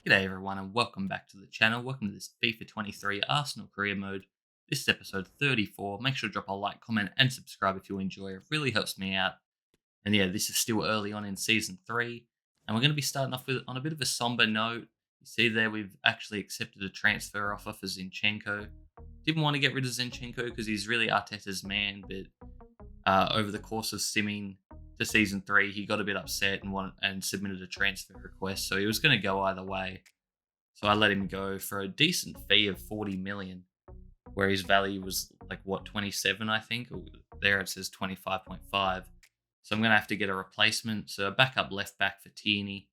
G'day everyone and welcome back to the channel. Welcome to this FIFA 23 Arsenal career mode. This is episode 34. Make sure to drop a like, comment and subscribe if you enjoy. It really helps me out. And yeah, this is still early on in season 3. And we're going to be starting off on a bit of a somber note. You see there we've actually accepted a transfer offer for Zinchenko. Didn't want to get rid of Zinchenko because he's really Arteta's man. But over the course of simming to season 3, he got a bit upset and submitted a transfer request. So he was going to go either way. So I let him go for a decent fee of 40 million, where his value was 27, I think. Or there it says 25.5. So I'm going to have to get a replacement. So a backup left back for Tierney.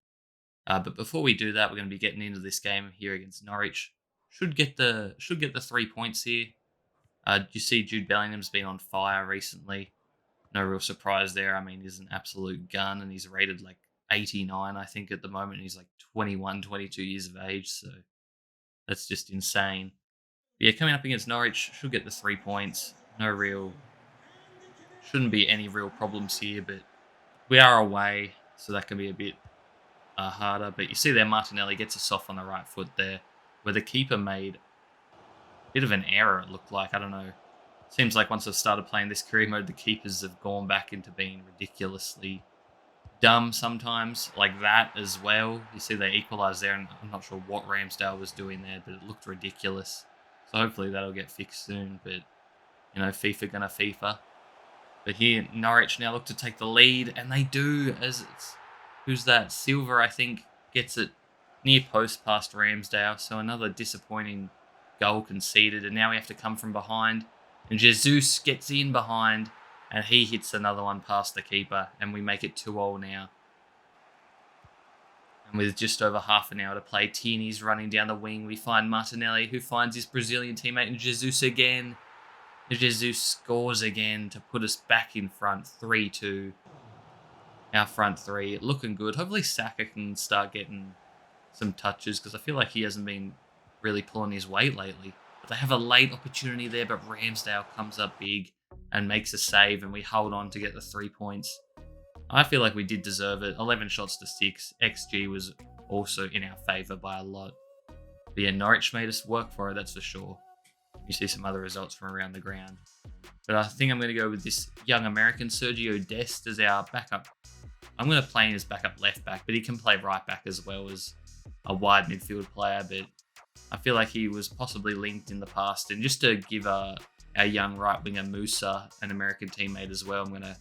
But before we do that, we're going to be getting into this game here against Norwich. Should get the 3 points here. You see Jude Bellingham's been on fire recently. No real surprise there. I mean, he's an absolute gun and he's rated 89, I think, at the moment. He's 21, 22 years of age, so that's just insane. But yeah, coming up against Norwich, should get the 3 points. Shouldn't be any real problems here, but we are away, so that can be a bit harder. But you see there, Martinelli gets us off on the right foot there, where the keeper made a bit of an error, it looked like. I don't know. Seems like once I've started playing this career mode, the keepers have gone back into being ridiculously dumb sometimes, like that as well. You see they equalised there, and I'm not sure what Ramsdale was doing there, but it looked ridiculous. So hopefully that'll get fixed soon. But, FIFA gonna FIFA. But here, Norwich now look to take the lead, and they do, who's that? Silver, I think, gets it near post past Ramsdale. So another disappointing goal conceded, and now we have to come from behind. And Jesus gets in behind, and he hits another one past the keeper, and we make it 2-0 now. And with just over half an hour to play, Tierney's running down the wing. We find Martinelli, who finds his Brazilian teammate, and Jesus again. Jesus scores again to put us back in front, 3-2. Our front three, looking good. Hopefully Saka can start getting some touches, because I feel like he hasn't been really pulling his weight lately. But they have a late opportunity there, but Ramsdale comes up big and makes a save, and we hold on to get the 3 points. I feel like we did deserve it. 11 shots to 6. XG was also in our favour by a lot. But yeah, Norwich made us work for it, that's for sure. You see some other results from around the ground. But I think I'm going to go with this young American, Sergio Dest, as our backup. I'm going to play him as backup left back, but he can play right back as well as a wide midfield player. But I feel like he was possibly linked in the past. And just to give our young right winger Musa, an American teammate as well, I'm going to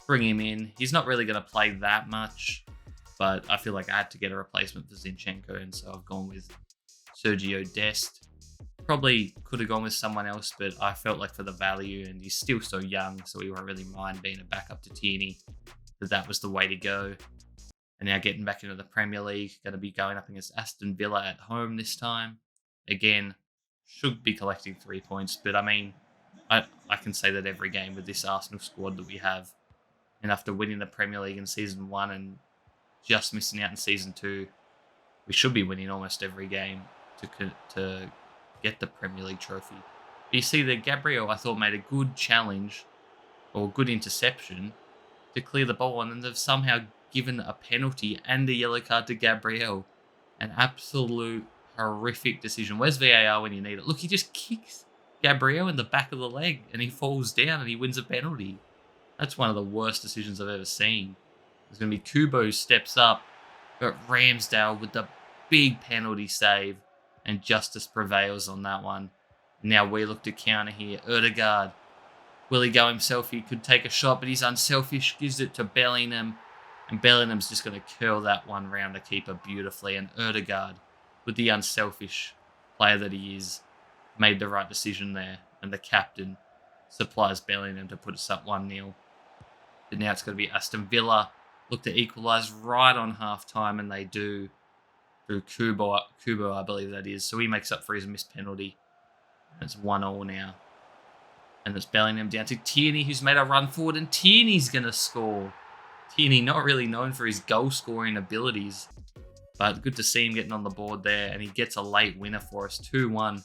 bring him in. He's not really going to play that much, but I feel like I had to get a replacement for Zinchenko, and so I've gone with Sergio Dest. Probably could have gone with someone else, but I felt like for the value, and he's still so young, so we won't really mind being a backup to Tierney, that was the way to go. And now getting back into the Premier League, going to be going up against Aston Villa at home this time. Again, should be collecting 3 points, but I mean, I can say that every game with this Arsenal squad that we have. And after winning the Premier League in Season 1 and just missing out in Season 2, we should be winning almost every game to get the Premier League trophy. But you see that Gabriel, I thought, made a good challenge or good interception to clear the ball, and then they've somehow given a penalty and a yellow card to Gabriel. An absolute horrific decision. Where's VAR when you need it? Look, he just kicks Gabriel in the back of the leg and he falls down and he wins a penalty. That's one of the worst decisions I've ever seen. There's going to be Kubo steps up, but Ramsdale with the big penalty save, and justice prevails on that one. Now we look to counter here. Odegaard. Will he go himself? He could take a shot, but he's unselfish. Gives it to Bellingham. And Bellingham's just going to curl that one round the keeper beautifully. And Odegaard, with the unselfish player that he is, made the right decision there. And the captain supplies Bellingham to put us up 1-0. But now it's going to be Aston Villa. Look to equalise right on half-time, and they do. Through Kubo, I believe that is. So he makes up for his missed penalty. And it's 1-0 now. And it's Bellingham down to Tierney, who's made a run forward, and Tierney's going to score. Tierney, not really known for his goal-scoring abilities, but good to see him getting on the board there, and he gets a late winner for us, 2-1.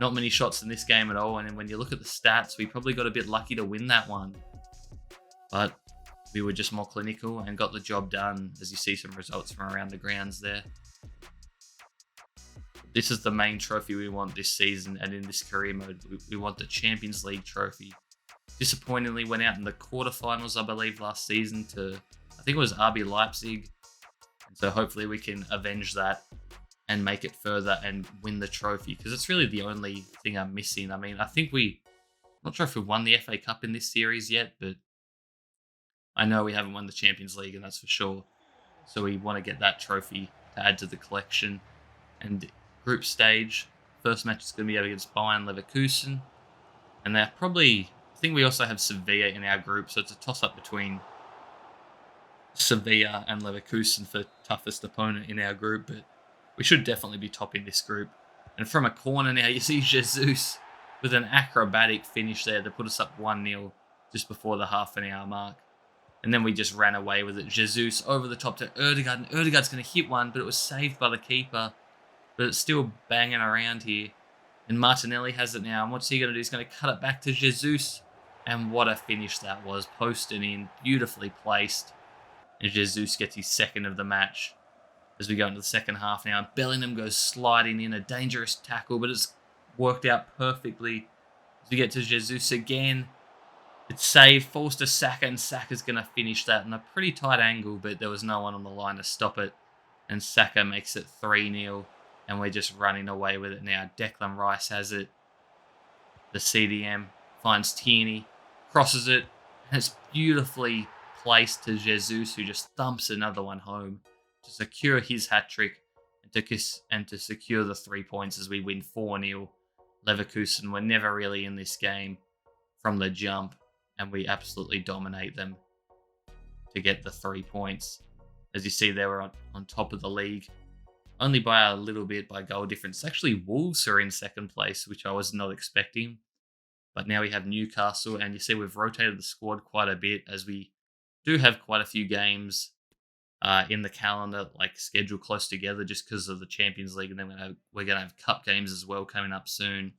Not many shots in this game at all, and when you look at the stats, we probably got a bit lucky to win that one. But we were just more clinical and got the job done, as you see some results from around the grounds there. This is the main trophy we want this season and in this career mode. We want the Champions League trophy. Disappointingly went out in the quarterfinals, I believe, last season to, I think it was RB Leipzig. And so hopefully we can avenge that and make it further and win the trophy, because it's really the only thing I'm missing. I mean, I think I'm not sure if we won the FA Cup in this series yet, but I know we haven't won the Champions League, and that's for sure. So we want to get that trophy to add to the collection. And group stage, first match is going to be against Bayern Leverkusen. And they're probably, I think we also have Sevilla in our group, so it's a toss-up between Sevilla and Leverkusen for toughest opponent in our group, but we should definitely be topping this group. And from a corner now, you see Jesus with an acrobatic finish there to put us up 1-0 just before the half an hour mark. And then we just ran away with it. Jesus over the top to Erdegaard, and Erdegaard's going to hit one, but it was saved by the keeper. But it's still banging around here. And Martinelli has it now. And what's he going to do? He's going to cut it back to Jesus. And what a finish that was. Posted in, beautifully placed. And Jesus gets his second of the match as we go into the second half now. Bellingham goes sliding in, a dangerous tackle, but it's worked out perfectly as we get to Jesus again. It's saved, falls to Saka, and Saka's going to finish that in a pretty tight angle, but there was no one on the line to stop it. And Saka makes it 3-0, and we're just running away with it now. Declan Rice has it. The CDM finds Tierney, crosses it, and it's beautifully placed to Jesus, who just thumps another one home to secure his hat-trick and to secure the 3 points as we win 4-0. Leverkusen were never really in this game from the jump, and we absolutely dominate them to get the 3 points. As you see, they were on top of the league, only by a little bit by goal difference. Actually, Wolves are in second place, which I was not expecting. But now we have Newcastle, and you see we've rotated the squad quite a bit as we do have quite a few games in the calendar, like scheduled close together just because of the Champions League, and then we're going to have cup games as well coming up soon.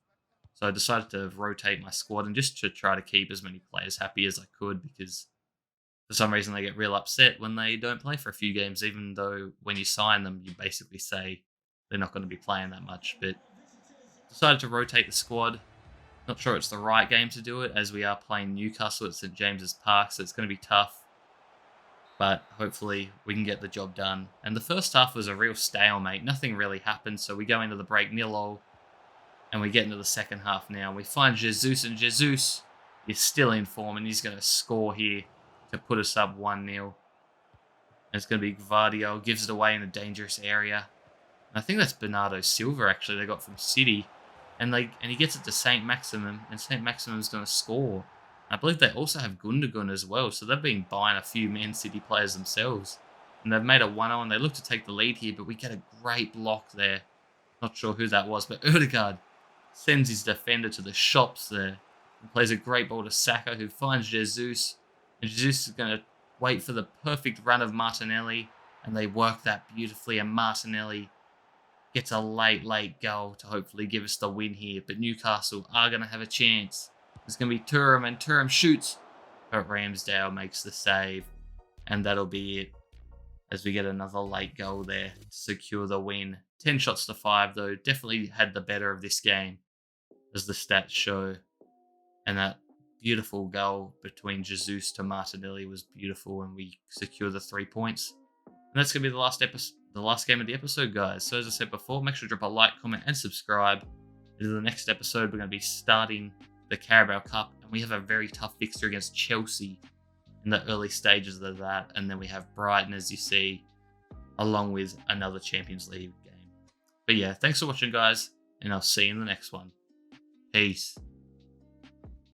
So I decided to rotate my squad and just to try to keep as many players happy as I could, because for some reason they get real upset when they don't play for a few games, even though when you sign them, you basically say they're not going to be playing that much. But decided to rotate the squad. Not sure it's the right game to do it, as we are playing Newcastle at St James's Park, so it's going to be tough. But hopefully we can get the job done. And the first half was a real stalemate. Nothing really happened, so we go into the break 0-0. And we get into the second half now. We find Jesus, and Jesus is still in form, and he's going to score here to put us up 1-0. And it's going to be Gvardiol, gives it away in a dangerous area. And I think that's Bernardo Silva, actually, they got from City. And he gets it to St. Maximum, and St. Maximum's going to score. I believe they also have Gundogan as well, so they've been buying a few Man City players themselves. And they've made a 1-0, and they look to take the lead here, but we get a great block there. Not sure who that was, but Erdegaard sends his defender to the shops there and plays a great ball to Saka, who finds Jesus. And Jesus is going to wait for the perfect run of Martinelli, and they work that beautifully, and Martinelli gets a late goal to hopefully give us the win here. But Newcastle are going to have a chance. It's going to be Thuram, and Thuram shoots, but Ramsdale makes the save, and that'll be it as we get another late goal there to secure the win. 10 shots to 5, though. Definitely had the better of this game, as the stats show. And that beautiful goal between Jesus to Martinelli was beautiful, and we secure the 3 points. And that's going to be the last game of the episode, guys. So as I said before, make sure to drop a like, comment, and subscribe. In the next episode, we're going to be starting the Carabao Cup, and we have a very tough fixture against Chelsea in the early stages of that. And then we have Brighton, as you see, along with another Champions League game. But yeah, thanks for watching, guys, and I'll see you in the next one. Peace.